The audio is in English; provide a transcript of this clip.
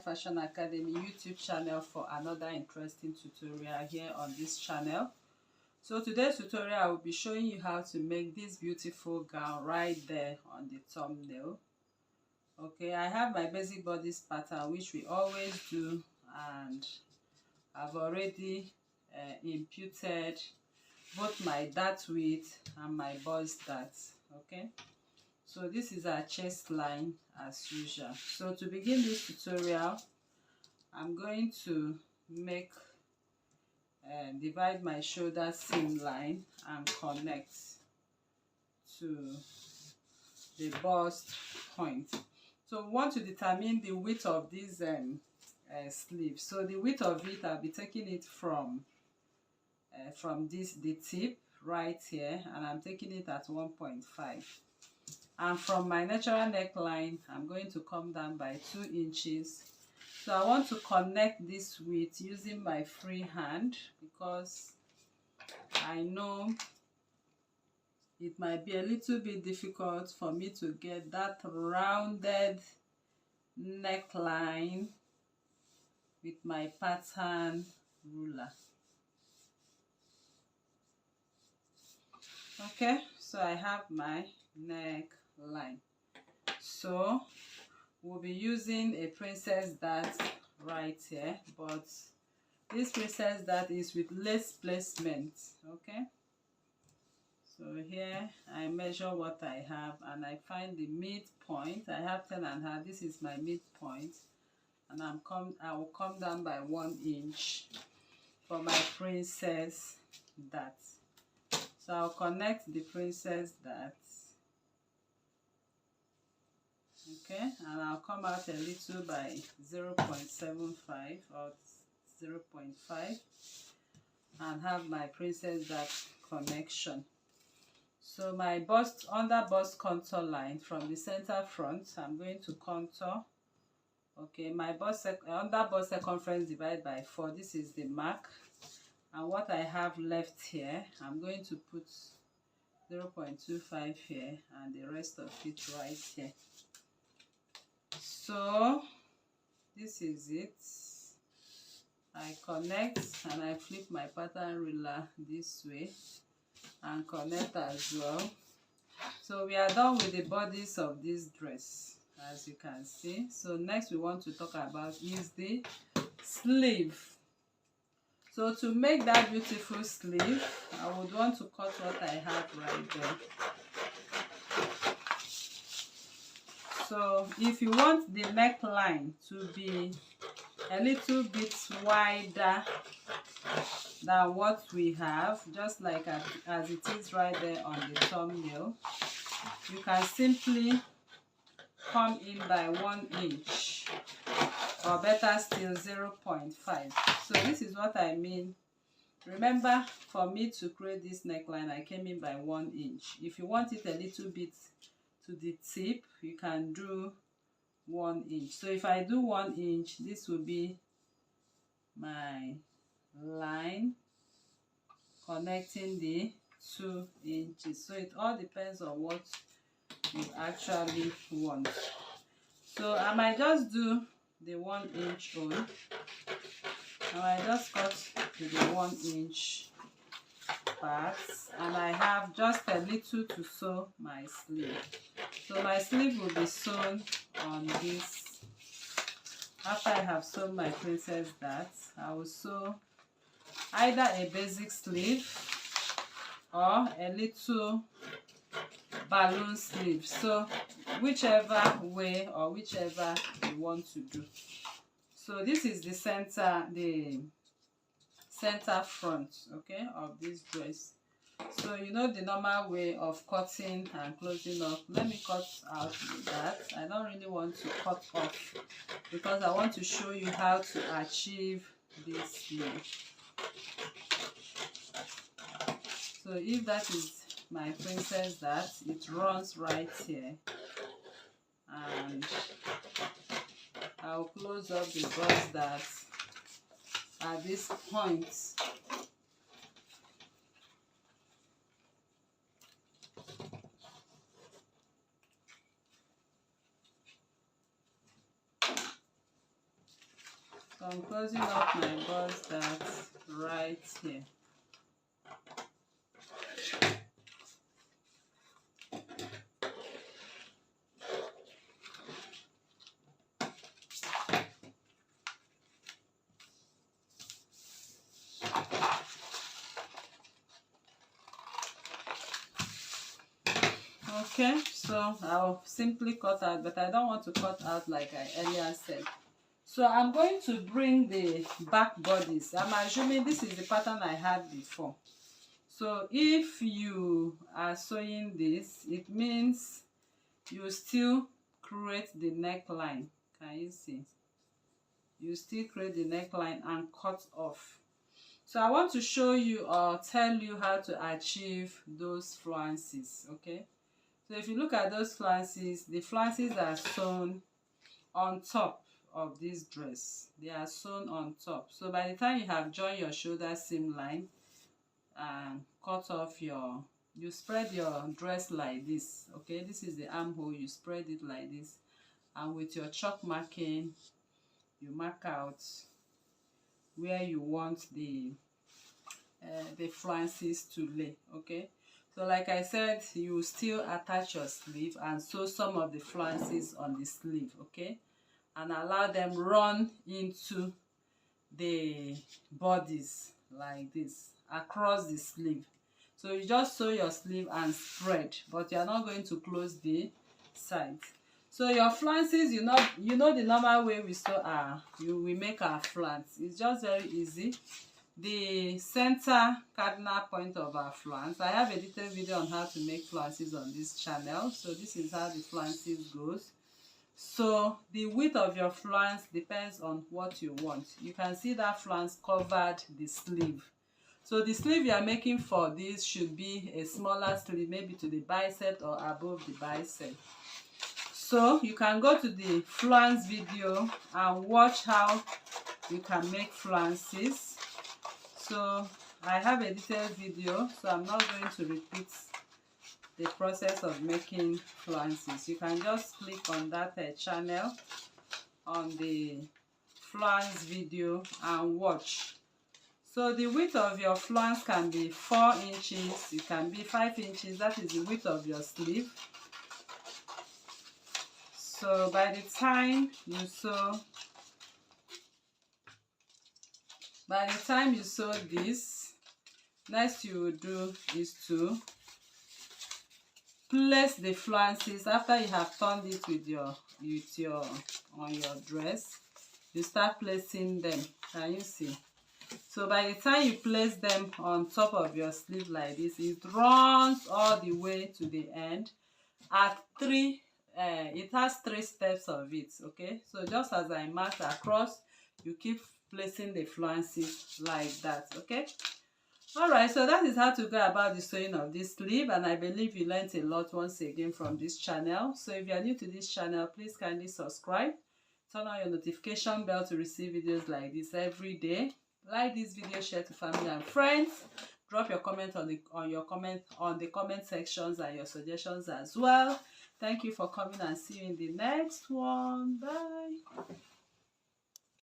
Fashion Academy YouTube channel for another interesting tutorial here on this channel. So today's tutorial I will be showing you how to make this beautiful gown right there on the thumbnail. Okay, I have my basic bodice pattern which we always do, and I've already imputed both my dart width and my bust dart. Okay, so this is our chest line as usual. So to begin this tutorial, I'm going to make divide my shoulder seam line and connect to the bust point. So we want to determine the width of this sleeve. So the width of it, I'll be taking it from the tip right here, and I'm taking it at 1.5. And from my natural neckline, I'm going to come down by 2 inches. So I want to connect this width using my free hand, because I know it might be a little bit difficult for me to get that rounded neckline with my pattern ruler. Okay, so I have my neckline. So we'll be using a princess dart right here, but this princess dart is with lace placement. Okay, so here I measure what I have and I find the midpoint. I have 10.5. This is my midpoint, and I will come down by 1 inch for my princess dart. So I'll connect the princess dart. Okay, and I'll come out a little by 0.75 or 0.5 and have my princess dart connection. So my bust, under bust contour line from the center front, I'm going to contour. Okay, my bust under bust circumference divided by 4. This is the mark, and what I have left here, I'm going to put 0.25 here and the rest of it right here. So this is it. I connect and I flip my pattern ruler this way and connect as well. So we are done with the bodies of this dress, as you can see. So next we want to talk about is the sleeve. So to make that beautiful sleeve, I would want to cut what I have right there. So if you want the neckline to be a little bit wider than what we have, just like as it is right there on the thumbnail, you can simply come in by 1 inch, or better still 0.5. So this is what I mean. Remember, for me to create this neckline, I came in by 1 inch. If you want it a little bit to the tip, you can do 1 inch. So if I do 1 inch, this will be my line connecting the 2 inches. So it all depends on what you actually want. So I might just do the 1 inch on. I might just cut to the 1 inch parts, and I have just a little to sew my sleeve. So my sleeve will be sewn on this. After I have sewn my princess dart, I will sew either a basic sleeve or a little balloon sleeve. So whichever way or whichever you want to do. So this is the center front, okay, of this dress. So you know the normal way of cutting and closing up. Let me cut out with that. I don't really want to cut off because I want to show you how to achieve this sleeve. So if that is my princess dart, it runs right here, and I'll close up the bust dart at this point. So I'm closing up my bust dart right here. Okay, so I'll simply cut out, but I don't want to cut out like I earlier said. So I'm going to bring the back bodies. I'm assuming this is the pattern I had before. So if you are sewing this, it means you still create the neckline. Can you see? You still create the neckline and cut off. So I want to show you or tell you how to achieve those flounces. Okay, so if you look at those flounces, the flounces are sewn on top of this dress. They are sewn on top. So by the time you have joined your shoulder seam line and cut off your, you spread your dress like this. Okay, this is the armhole. You spread it like this, and with your chalk marking, you mark out where you want the flounces to lay. Okay, so like I said, you still attach your sleeve and sew some of the flounces on the sleeve. Okay, and allow them run into the bodies like this across the sleeve. So you just sew your sleeve and spread, but you are not going to close the sides. So your flounces, you know the normal way we sew we make our flounce. It's just very easy. The center cardinal point of our flounce, I have a detailed video on how to make flounces on this channel. So this is how the flounces goes. So the width of your flounce depends on what you want. You can see that flounce covered the sleeve. So the sleeve you are making for this should be a smaller sleeve, maybe to the bicep or above the bicep. So you can go to the flounce video and watch how you can make flounces. So I have a detailed video, so I'm not going to repeat the process of making flounces. You can just click on that channel on the flounce video and watch. So the width of your flounce can be 4 inches, it can be 5 inches. That is the width of your sleeve. So by the time you sew this, next you will do is to place the flounces. After you have turned it on your dress, you start placing them. Can you see? So by the time you place them on top of your sleeve like this, it runs all the way to the end. It has 3 steps of it. Okay, so just as I marked across, you keep placing the flounces like that. Okay, alright, so that is how to go about the sewing of this sleeve, and I believe you learned a lot once again from this channel. So if you are new to this channel, please kindly subscribe, turn on your notification bell to receive videos like this every day. Like this video, share to family and friends. Drop your comment on the comment sections and your suggestions as well. Thank you for coming, and see you in the next one. Bye.